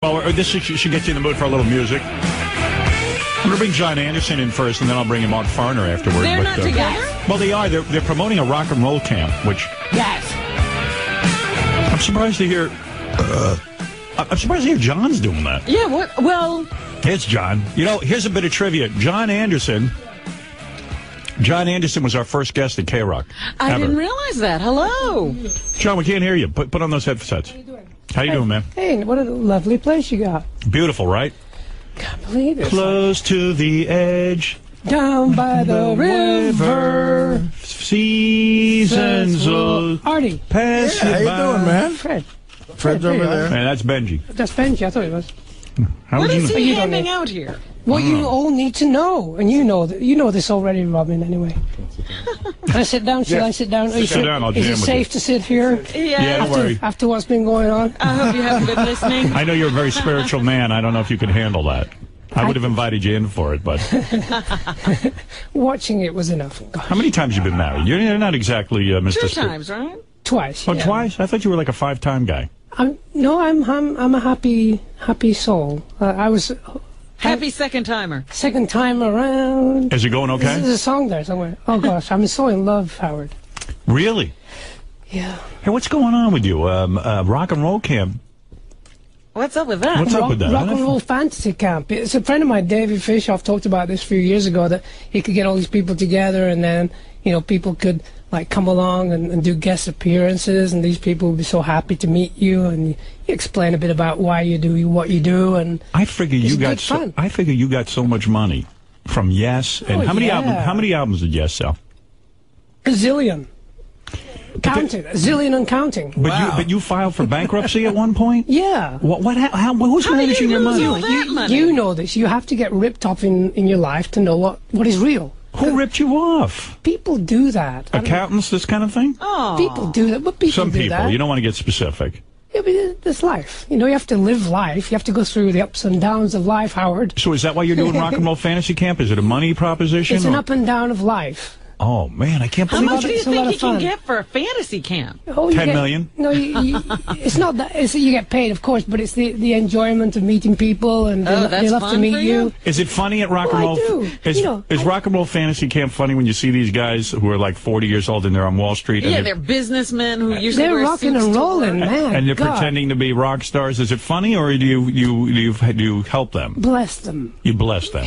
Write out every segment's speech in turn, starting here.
Well, this should get you in the mood for a little music. I'm going to bring John Anderson in first, and then I'll bring in Mark Farner afterward. They're not together? Well, they are. They're promoting a rock and roll camp, which... Yes. I'm surprised to hear... I'm surprised to hear John's doing that. Yeah, what? Well... It's John. You know, here's a bit of trivia. John Anderson was our first guest at K-Rock. I didn't realize that. Hello. John, we can't hear you. Put on those headsets. How you doing, man? Hey, what a lovely place you got. Beautiful, right? Can't believe it. Close to the edge. Down by the river. Seasons will Artie. pass How you you by. doing, man? Fred's over there. Man, that's Benji. That's Benji. I thought it was. How What would is you he you don't handing know. out here? What you all need to know, and you know this already, Robin. Anyway, can I sit down? Should I sit down? Sit down, I'll Is jam it with safe you. to sit here? Yeah, don't worry. After what's been going on? I hope you haven't been listening. I know you're a very spiritual man. I don't know if you can handle that. I would have invited you in for it, but Watching it was enough. how many times have you been married? You're not exactly Mr. Two Spirit. times, right? Twice. Oh, yeah. twice? I thought you were like a 5-time guy. I'm a happy soul. I was Happy second timer. second time around. Is it going okay? There's a song there somewhere. Oh gosh, I'm so in love, Howard. Really? Yeah. Hey, what's going on with you? Rock and roll camp. What's up with that? What's up with that? Rock and Roll Fantasy Camp. It's a friend of mine, David Fishoff, talked about this a few years ago, that he could get all these people together and then, people could like come along and do guest appearances, and these people would be so happy to meet you, and you explain a bit about why you do what you do. And I figure It's you got good fun. I figure you got so much money from Yes. And Oh, how many yeah. albums? How many albums did Yes sell? a zillion. Counting. A zillion and counting. But you filed for bankruptcy at one point. Yeah. Who's How did managing you your lose money? all that money? You know this. You have to get ripped off in your life to know what is real. Who ripped you off? People do that. I don't- Accountants, this kind of thing? Oh. People do that. But people Some do people. that. You don't want to get specific. Yeah, but it's life. You have to live life. You have to go through the ups and downs of life, Howard. So is that why you're doing Rock and Roll Fantasy Camp? Is it a money proposition? It's an or- up and down of life. Oh, man, I can't How believe much do it. you It's a lot think of you can fun. get for a fantasy camp? Oh, 10 million? No, it's not that. It's that you get paid, of course, but it's the enjoyment of meeting people, and Oh, they that's love to fun meet for you. you? Is it funny at Rock and Well, Roll? I do. Is Rock and Roll Fantasy Camp funny when you see these guys who are like 40 years old and they're on Wall Street? And Yeah, they're businessmen who usually They're wear rocking suits and to rolling, work. man. and they're God. pretending to be rock stars. Is it funny, or do you help them? Bless them, You bless them.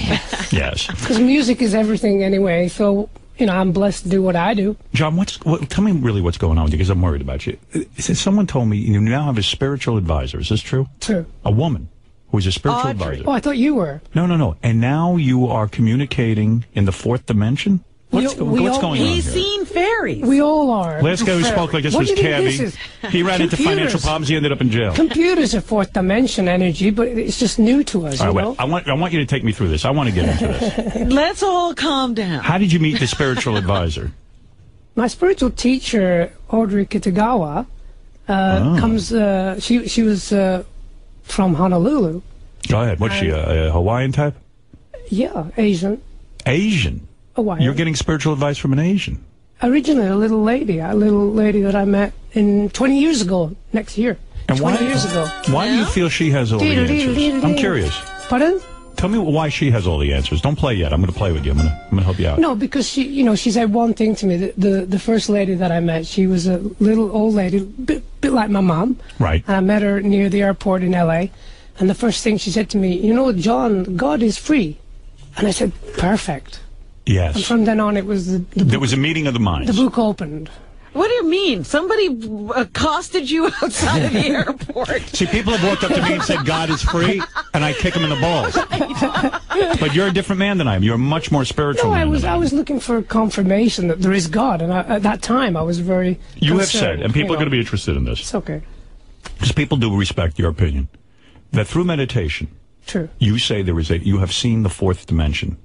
Yes. because music is everything anyway. So I'm blessed to do what I do. John, tell me really what's going on with you, because I'm worried about you. Someone told me you now have a spiritual advisor. Is this true? True. A woman who is a spiritual Audrey. advisor. Oh, I thought you were. No. And now you are communicating in the fourth dimension? What's We going all- on He's here? seen fairies. We all are. Last guy who spoke like this What was do you think Cabby. this is? He ran into financial Computers. problems. He ended up in jail. Computers are fourth dimension energy, but it's just new to us. All right, you know? wait. I want you to take me through this. I want to get into this. Let's all calm down. How did you meet the spiritual advisor? My spiritual teacher, Audrey Kitagawa, comes. She was from Honolulu. Go ahead. What's she, a Hawaiian type? Yeah, Asian. Asian. Hawaiian. You're getting spiritual advice from an Asian. Originally a little lady that I met in 20 years ago, next year. And 20 years ago. Why do you feel she has all the answers? I'm curious. Pardon? Tell me why she has all the answers. Don't play yet. I'm going to play with you. I'm going to help you out. No, because she said one thing to me. The first lady that I met, she was a little old lady, bit like my mom. Right. And I met her near the airport in L.A. And the first thing she said to me, John, God is free. And I said, perfect. And Yes. from then on, it was There was a meeting of the minds. the book opened. What do you mean? Somebody accosted you outside of the airport. See, people have walked up to me and said, God is free, and I kick them in the balls. But you're a different man than I am. You're a much more spiritual No, man I than I am. was looking for confirmation that there is God. And at that time, I was very You have concerned, said, and people are you going to know. be interested in this, It's okay. because people do respect your opinion, that through meditation, True. you say you have seen the fourth dimension.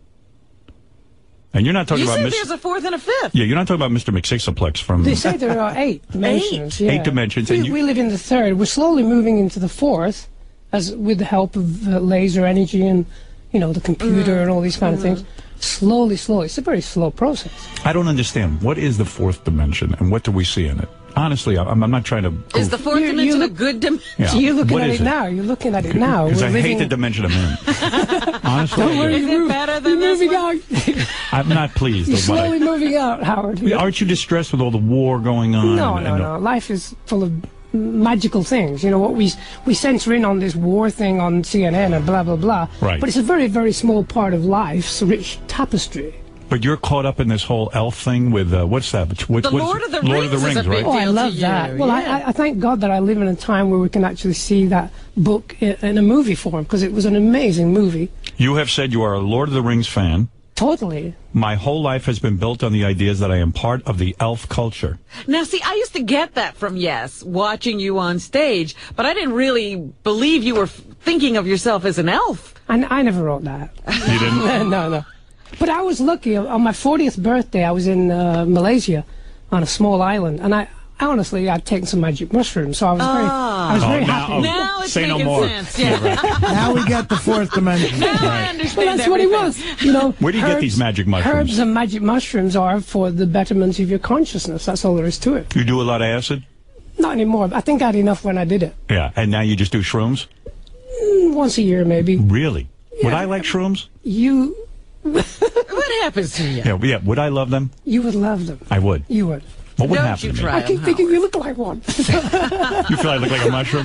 And you're not talking You about said there's a fourth and a fifth. Yeah, you're not talking about Mr. McSixaplex from... They say there are 8 dimensions. Yeah. 8 dimensions, and We live in the third. We're slowly moving into the fourth, as with the help of laser energy and, the computer and all these kind of things. Slowly. It's a very slow process. I don't understand. What is the fourth dimension, and what do we see in it? Honestly, I'm not trying to... Is the fourth dimension a good dimension? Yeah. So you're looking What at is it now. You're looking at it now. Because We're I hate living- the dimension I'm in. Honestly, Don't worry, Is it better than you're this moving one? out. I'm not pleased You're with what slowly moving out, Howard. Aren't you distressed with all the war going on? No. Life is full of magical things. You know what we censor in on this war thing on CNN and blah blah blah. Right. But it's a very very small part of life's rich tapestry. But you're caught up in this whole elf thing with what's that? The Lord of the Rings is a right? big Oh, I deal love to that. you, Well, yeah. I thank God that I live in a time where we can actually see that book in a movie form, because it was an amazing movie. You have said you are a Lord of the Rings fan. Totally. My whole life has been built on the ideas that I am part of the elf culture. Now, see, I used to get that from Yes, watching you on stage, but I didn't really believe you were thinking of yourself as an elf. I never wrote that. You didn't? No. But I was lucky. On my 40th birthday, I was in Malaysia on a small island, and I honestly, I'd taken some magic mushrooms, so I was very happy. Now it's say no making more. sense. Yeah. Now we get the fourth dimension. Now I understand Well, that's what it everything. was. You know, Where do you get these magic mushrooms? Herbs and magic mushrooms are for the betterment of your consciousness. That's all there is to it. You do a lot of acid? Not anymore. I think I had enough when I did it. Yeah, and now you just do shrooms? Once a year, maybe. Really? Would I like shrooms? What happens to you? Yeah. Would I love them? You would love them. I would. You would. What would Don't happen you to me? try I keep 'em, thinking Howard. you look like one. You feel I look like a mushroom?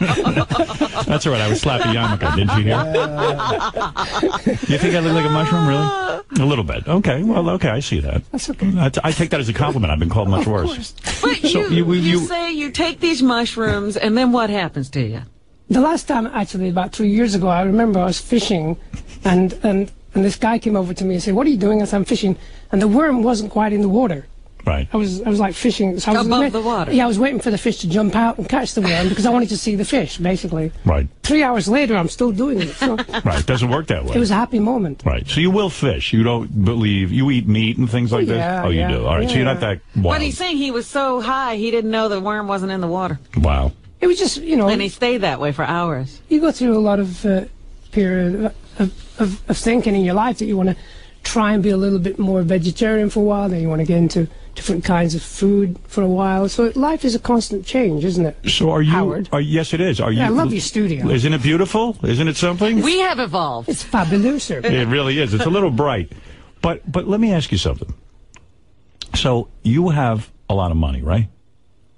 That's all right. I was slapping Yarmulke, didn't you hear? You think I look like a mushroom, really? A little bit. Okay. Well, okay. I see that. That's okay. I take that as a compliment. I've been called much worse. But So you you- say you take these mushrooms, and then what happens to you? The last time, actually, about 3 years ago, I remember I was fishing, and this guy came over to me and said, "What are you doing?" I said, "I'm fishing," and the worm wasn't quite in the water. Right. I was like fishing. So I was Above the water. Yeah, I was waiting for the fish to jump out and catch the worm because I wanted to see the fish, basically. Right. 3 hours later, I'm still doing it. So Right. It doesn't work that way. it was a happy moment. Right. So you will fish. You don't believe you eat meat and things like yeah, this? Oh, you yeah, do. All right. So you're not that wild. But he's saying he was so high, he didn't know the worm wasn't in the water. Wow. It was just, you know, And he stayed that way for hours. you go through a lot of period of thinking in your life that you want to try and be a little bit more vegetarian for a while, then you want to get into different kinds of food for a while. So life is a constant change, isn't it? So are you? Howard? Yes, it is. Are you? Yeah, I love your studio. Isn't it beautiful? Isn't it something? We have evolved. It's fabulous, sir. It really is. It's a little bright. But let me ask you something. So you have a lot of money, right?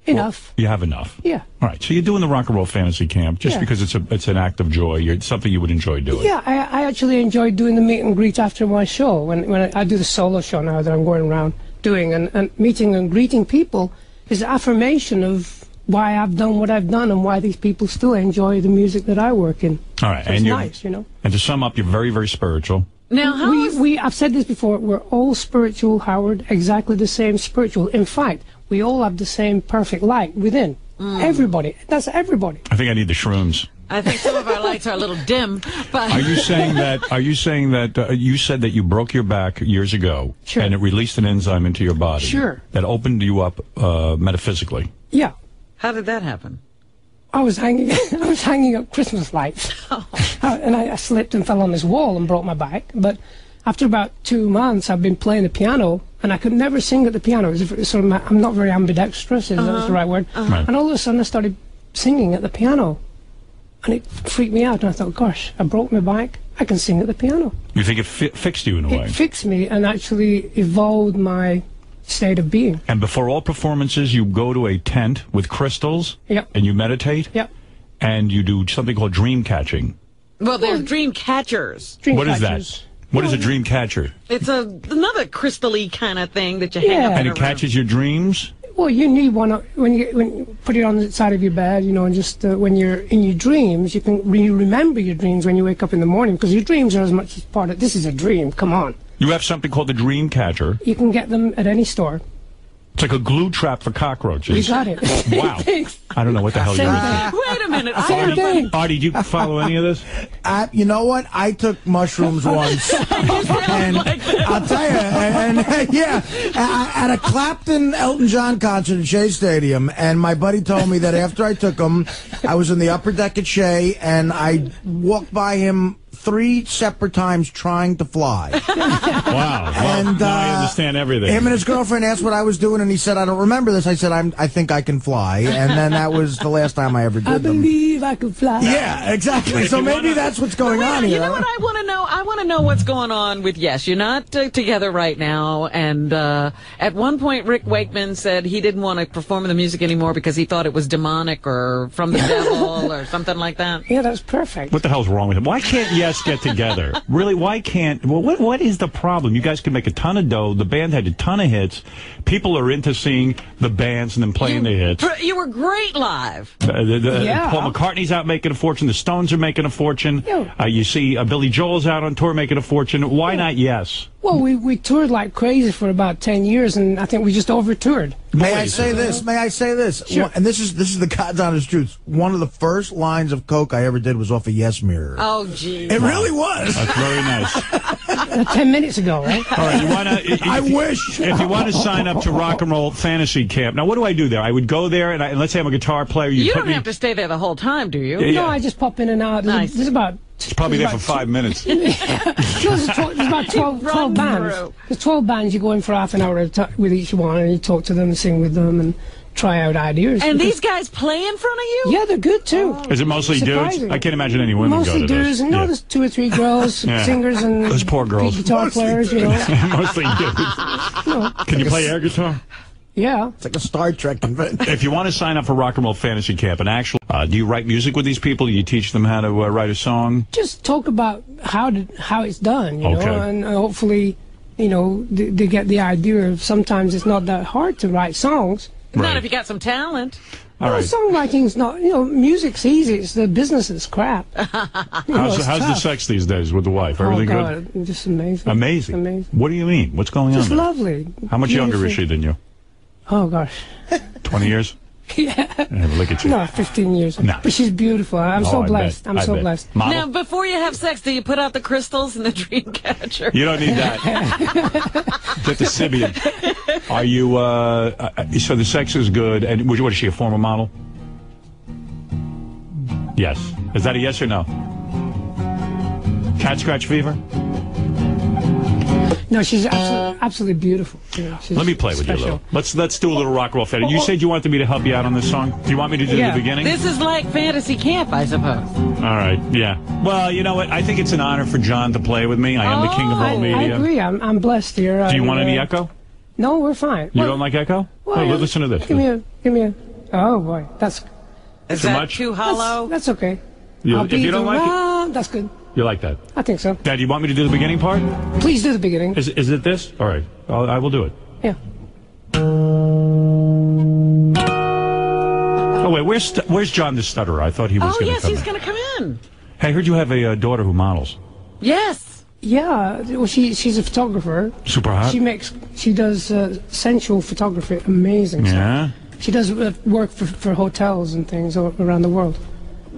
Enough. You have enough. Yeah. All right. So you're doing the Rock and Roll Fantasy Camp just Yeah. because it's an act of joy. It's something you would enjoy doing. Yeah, I actually enjoy doing the meet and greet after my show. When I do the solo show now that I'm going around doing, and meeting and greeting people is an affirmation of why I've done what I've done and why these people still enjoy the music that I work in. All right. So and it's you're nice, you know. And to sum up, you're very, very spiritual. Now, how is... I've said this before, we're all spiritual, Howard, exactly the same spiritual. In fact, we all have the same perfect light within. Everybody. That's everybody. I think I need the shrooms. I think some of our lights are a little dim, but... Are you saying that? Are you saying that you said that you broke your back years ago, Sure. and it released an enzyme into your body, Sure. that opened you up metaphysically? Yeah. How did that happen? I was hanging up Christmas lights, and I slipped and fell on this wall and broke my back. But after about 2 months, I've been playing the piano, and I could never sing at the piano. I'm not very ambidextrous, if that's the right word. Right. And all of a sudden, I started singing at the piano, and it freaked me out. And I thought, gosh, I broke my back. I can sing at the piano. You think it fixed you in a way? It fixed me and actually evolved my state of being. And before all performances, you go to a tent with crystals, Yep. and you meditate, Yep. and you do something called dream catching. Well, they're dream catchers. Dream What is catchers. that? What is a dream catcher? It's another crystal-y kind of thing that you hang Yeah. up in And a it room. catches your dreams? Well, you need one when you put it on the side of your bed, you know, and just when you're in your dreams, you can remember your dreams when you wake up in the morning, because your dreams are as much as part of. This is a dream. Come on, You have something called the dream catcher. you can get them at any store. It's like a glue trap for cockroaches. You got it. Wow. I don't know what the hell Same you're thing. Wait a minute. Same thing. Artie, did you follow any of this? You know what? I took mushrooms once, and I'll tell you, and yeah, at a Clapton Elton John concert at Shea Stadium, and my buddy told me that after I took them, I was in the upper deck at Shea, and I walked by him 3 separate times trying to fly. Wow. Well, And, now I understand everything. Him and his girlfriend asked what I was doing, and he said, "I don't remember this." I said, "I think I can fly," and then that was the last time I ever did I them. believe I can fly. Yeah, exactly. So maybe that's what's going on You here. know what I want to know? I want to know what's going on with Yes. You're not together right now. And at one point, Rick Wakeman said he didn't want to perform the music anymore because he thought it was demonic or from the devil or something like that. Yeah, that's perfect. What the hell's wrong with him? Why can't Yes get together? Really, why can't... Well, what is the problem? You guys can make a ton of dough. The band had a ton of hits. People are into seeing the bands and then playing the hits. You were great live. Yeah. Paul McCartney's out making a fortune. The Stones are making a fortune. Yeah. You see Billy Joel's out on tour making a fortune. Why not Yes? Well, we toured like crazy for about 10 years, and I think we just over-toured. May I say this? May I say this? Sure. And this is the God's honest truth. One of the first lines of coke I ever did was off a Yes Mirror. Oh, geez. It really was. That's very nice. 10 minutes ago, right? All right, you want to... I wish. If you want to sign up to Rock and Roll Fantasy Camp, now what do I do there? I would go there, and let's say I'm a guitar player. You put don't me, have to stay there the whole time, do you? Yeah. No, I just pop in and out. Nice. There's about... It's probably there for 5 minutes. There's about 12 Run bands. through. There's 12 bands. You go in for half an hour with each one, and you talk to them and sing with them and try out ideas. And Because- these guys play in front of you? Yeah, they're good, too. Is it mostly dudes? Surprising. I can't imagine any women Mostly go to dudes. this. No, Yeah. there's 2 or 3 girls, Yeah. singers, and Those poor girls. guitar Mostly players, you know. Mostly dudes. Can you play air guitar? Yeah. It's like a Star Trek convention. If you want to sign up for Rock and Roll Fantasy Camp, and actually, do you write music with these people? Do you teach them how to write a song? Just talk about how it's done, you Okay. know, and hopefully, you know, they get the idea of sometimes it's not that hard to write songs. Not Right. if you got some talent. All No, right. songwriting's not, you know, music's easy. It's the business is crap. You know, it's How's the tough. sex these days with the wife? Everything oh, good? God, just amazing. Amazing. Amazing. What do you mean? What's going on Just there? lovely. How much younger is she than you? Oh, gosh. 20 years? Yeah. Look at you. No, 15 years. No. But she's beautiful. I'm Oh, so I blessed. bet. I'm I so bet. blessed. Model? Now, before you have sex, do you put out the crystals in the dream catcher? You don't need that. Get the Sybian. Are you, so the sex is good, and what is she, a former model? Yes. Is that a yes or no? Cat scratch fever? No, she's absolutely beautiful. You know, she's Let me play with special. you a little. Let's do a little rock and roll fantasy. You said you wanted me to help you out on this song. Do you want me to do Yeah. the beginning? This is like fantasy camp, I suppose. All right. Yeah. Well, you know what? I think it's an honor for John to play with me. I am the king of all I media. agree. I'm blessed here. Do you want any echo? No, we're fine. You don't like echo? Oh, listen to this. Give me a. Oh boy, that's Is Too that much? too hollow? that's okay. If you don't like it, that's good. you like that. I think so. Dad, do you want me to do the beginning part? Please do the beginning. Is it this? All right. I will do it. Yeah. Oh, wait. Where's John the Stutterer? I thought he was Oh, going to yes, come he's in. going to come in. Hey, I heard you have a daughter who models. Yes. Yeah. Well, she's a photographer. Super hot. She does sensual photography. Amazing stuff. Yeah? She does work for hotels and things around the world.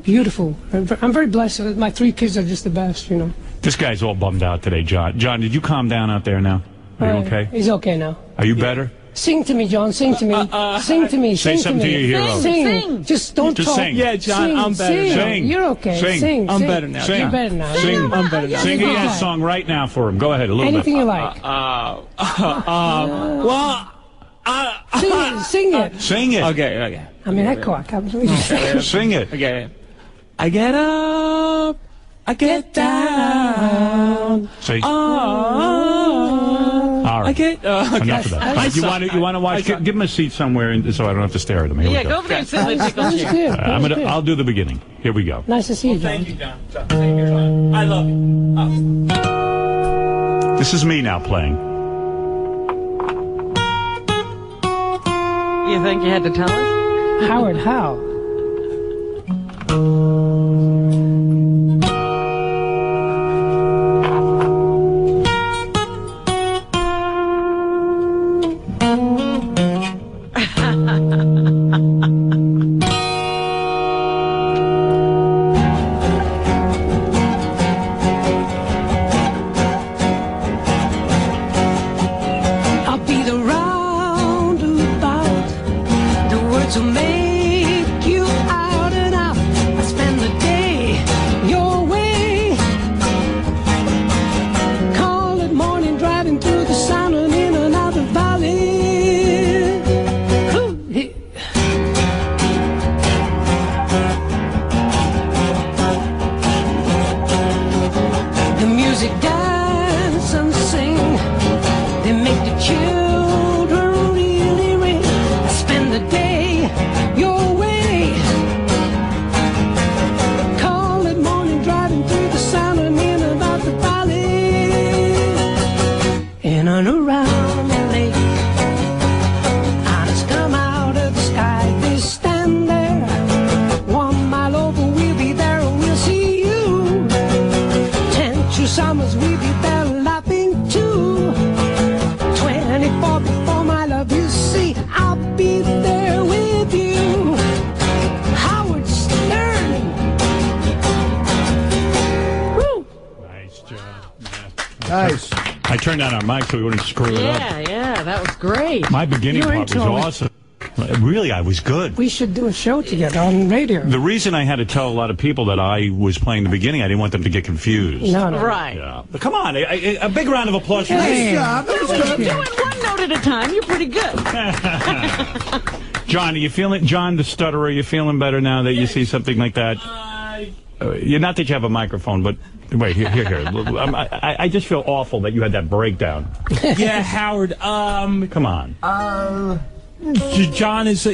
Beautiful. I'm very blessed. My 3 kids are just the best, you know. This guy's all bummed out today, John. John, did you calm down out there now? Are you okay? He's okay now. Are you better? Sing to me, John. Sing to me. Sing to me. Say Sing something to to me. your hero. Sing. Just don't Just talk. sing. Yeah, John, Sing, I'm better. Sing. Sing. You're okay. Sing. Sing. I'm sing. better now. Sing. You're better now. Sing. I'm better now. Sing a Okay. yes song right now for him. Go ahead, a little Anything bit. you like. Well, Sing it. Sing it. Sing it. okay. I mean, I can't. Sing it. Okay. I get up, I get down. See? Oh, All right. I get. Okay. Enough of that. All right, you want to watch? Give him a seat somewhere, so I don't have to stare at him. Here we Yeah, go. go over there and sit in the tickle That was chair. good. That was good. I'll do the beginning. Here we go. Nice to see you, John. Thank you, John. Thank you, John. I love you. This is me now playing. You think you had to tell us? Howard, how? I'll be the roundabout, the words will make you out and out. I Nice. I turned down our mic so we wouldn't screw it up. Yeah, that was great. My beginning You were part was into it. awesome. Really, I was good. We should do a show together on radio. The reason I had to tell a lot of people that I was playing the beginning, I didn't want them to get confused. No. Right. Yeah. But come on, a big round of applause for Hey. me. Yeah, that was good. Doing one note at a time, you're pretty good. John, are you feeling, John the stutterer, are you feeling better now that you see something like that? You're not that you have a microphone, but wait, here. I just feel awful that you had that breakdown. Yeah, Howard. Come on. John is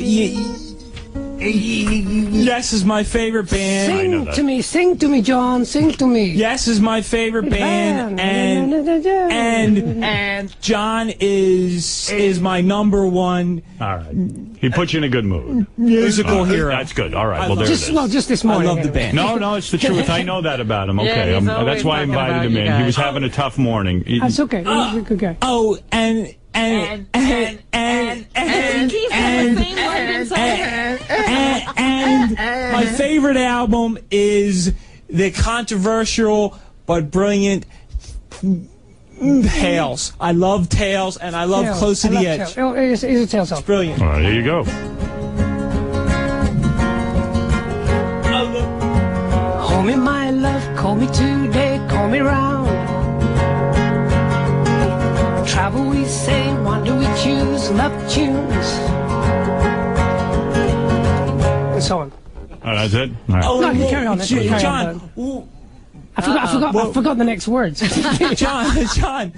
Yes is my favorite band. I know Sing to me, John. Sing to me. Yes is my favorite band, and John is my number one All right. He put you in a good mood. musical hero. That's good. All right. Well, there it is. Just this I morning. love the anyway. band. No, it's the truth. I know that about him. Okay, he's that's always why I talking invited about him you in. He guys. was having a tough morning. That's okay. We're good guy. Oh, and He keeps saying the same word inside. and my favorite album is the controversial but brilliant Tales. I love Tales, and I love Tails. Close to I the love Edge. Tails. Oh, it's a tail song. Brilliant. All right, here you go. Call me my love, call me today, call me round. Travel we say, wander we choose, love tunes. And so on. Oh, that's it? All right. No, you carry on. Carry on. John, I forgot the next words. John,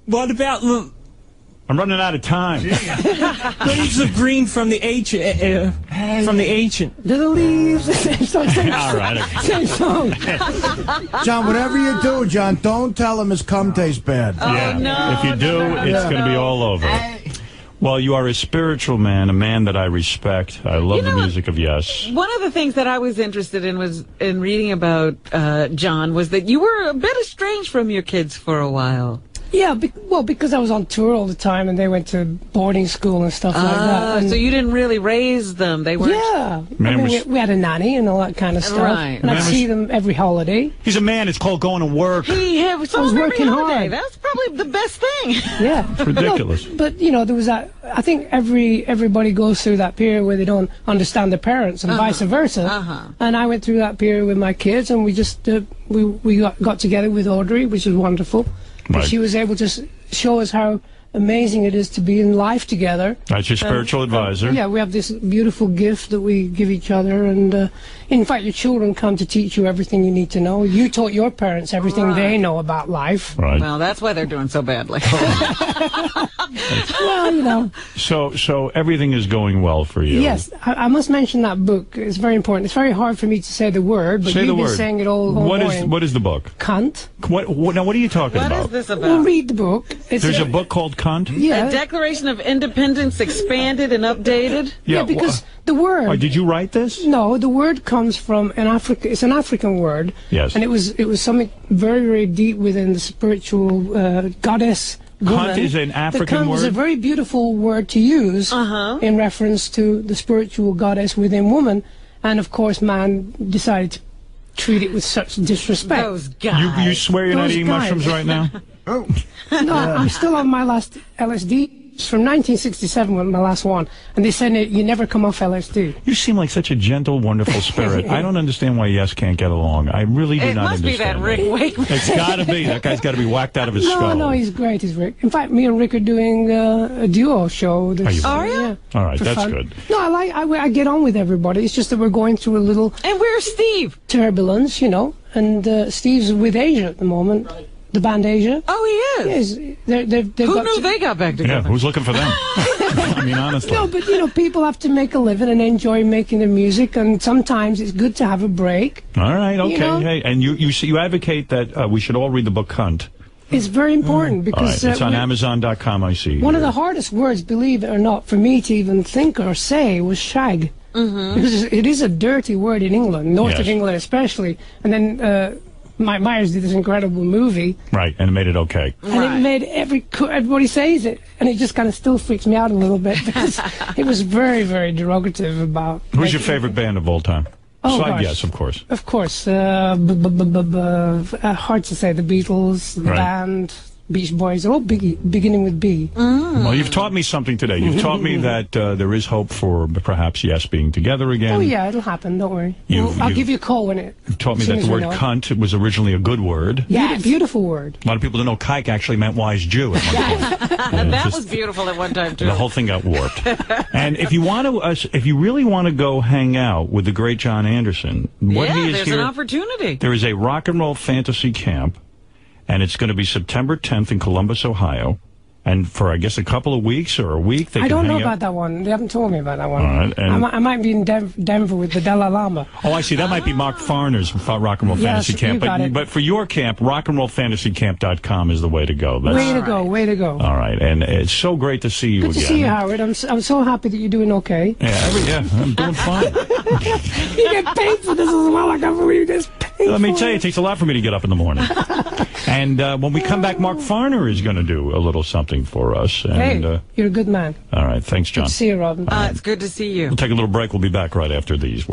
what about I'm running out of time. Leaves of Green from the Ancient? The leaves. Same song. All right. Same song. John, whatever you do, John, don't tell him his cum tastes bad. Yeah. no, If you do, it's going to be all over. Well, you are a spiritual man, a man that I respect. I love You know the what? music of Yes. One of the things that I was interested in was in reading about John was that you were a bit estranged from your kids for a while. Yeah, because I was on tour all the time and they went to boarding school and stuff like that. And So you didn't really raise them. They weren't. yeah. Man I mean, was- we had a nanny and all that kind of stuff. Right. And I'd Man see them every holiday. He's a man. It's called going to work. He I was was working holiday. hard. That's probably the best thing. Yeah. It's ridiculous. No, but, there was that. I think everybody goes through that period where they don't understand their parents and vice versa. And I went through that period with my kids and we just, we got together with Audrey, which was wonderful. Right. And she was able to show us how amazing it is to be in life together. That's your spiritual advisor. Yeah, we have this beautiful gift that we give each other, and in fact, your children come to teach you everything you need to know. You taught your parents everything they know about life. Right. Well, that's why they're doing so badly. Well, So everything is going well for you. Yes, I must mention that book. It's very important. It's very hard for me to say the word, but Say the you've been word. saying it all morning. What is the book? Cunt. Now, what are you talking What about? is this Well, about? read the book. It's There's a book called Cunt? Yeah. A Declaration of Independence expanded and updated. Yeah, because the word. Oh, did you write this? No, the word comes from an Africa. It's an African word. Yes. And it was something very, very deep within the spiritual goddess. Woman. Cunt is an African Cunt is a word? very beautiful word to use in reference to the spiritual goddess within woman, and of course, man decided to treat it with such disrespect. Those guys. You swear you're not Those eating guys. mushrooms right now? Oh. No, I'm still on my last LSD. It's from 1967, was my last one, and they said you never come off LSD. You seem like such a gentle, wonderful spirit. I don't understand why Yes can't get along. I really do It not must be that understand. Rick Wakeman. It's got to be. That guy's got to be whacked out of his skull. No, he's great, he's Rick. In fact, me and Rick are doing a duo show. you? Are ya? Yeah, All right, for that's fun. good. No, I get on with everybody. It's just that we're going through a little And where's Steve? turbulence, and Steve's with Asia at the moment. The band Asia. Oh, he is. Yes, they've Who got knew to- they got back Yeah, together? who's looking for them? I mean, honestly. No, but people have to make a living and enjoy making their music, and sometimes it's good to have a break. All right, okay. know? Hey, and you advocate that we should all read the book Cunt. It's very important All because right, it's on we're- Amazon.com, I see. one of the hardest words, believe it or not, for me to even think or say was shag. Because it is a dirty word in England, north of Yes. England especially. And then Mike Myers did this incredible movie, Right, and it made it okay. and it made everybody says it, and it just kind of still freaks me out a little bit because it was very, very derogative about. Who's your favorite band of all time? Oh, Slide gosh. yes, of course. Of course. Hard to say. The Beatles, the Right. band, Beach Boys, all beginning with B. Well, you've taught me something today. You've taught me that there is hope for perhaps Yes being together again. Oh, yeah, it'll happen. Don't worry. I'll give you a call when it... You've taught me as soon that as the we word know. cunt was originally a good word. Yes. Beautiful word. A lot of people don't know kike actually meant wise Jew at one point. Yeah, That just- was beautiful at one time, too. The whole thing got warped. And if you want to, if you really want to go hang out with the great John Anderson, what yeah, he is there's here, an opportunity. there is a rock and roll fantasy camp, and it's going to be September 10th in Columbus, Ohio. And for, I guess, a couple of weeks or a week, they I can don't know hang about out. that one. They haven't told me about that one. All right, and- I might be in Denver with the Dalai Lama. Oh, I see. That might be Mark Farner's Rock and Roll Yes, Fantasy Camp. you got it. But for your camp, rockandrollfantasycamp.com is the way to go. That's, Way to go, way to go. all right. And it's so great to see you Good again. to see you, Howard. I'm so happy that you're doing okay. Yeah, I'm doing fine. You get paid for this as well. I can't believe you get paid Let me for tell you, it. it takes a lot for me to get up in the morning. And when we come back, Mark Farner is going to do a little something for us. And, Hey, you're a good man. all right. Thanks, John. Good to see you, Robin. It's good to see you. We'll take a little break. We'll be back right after these.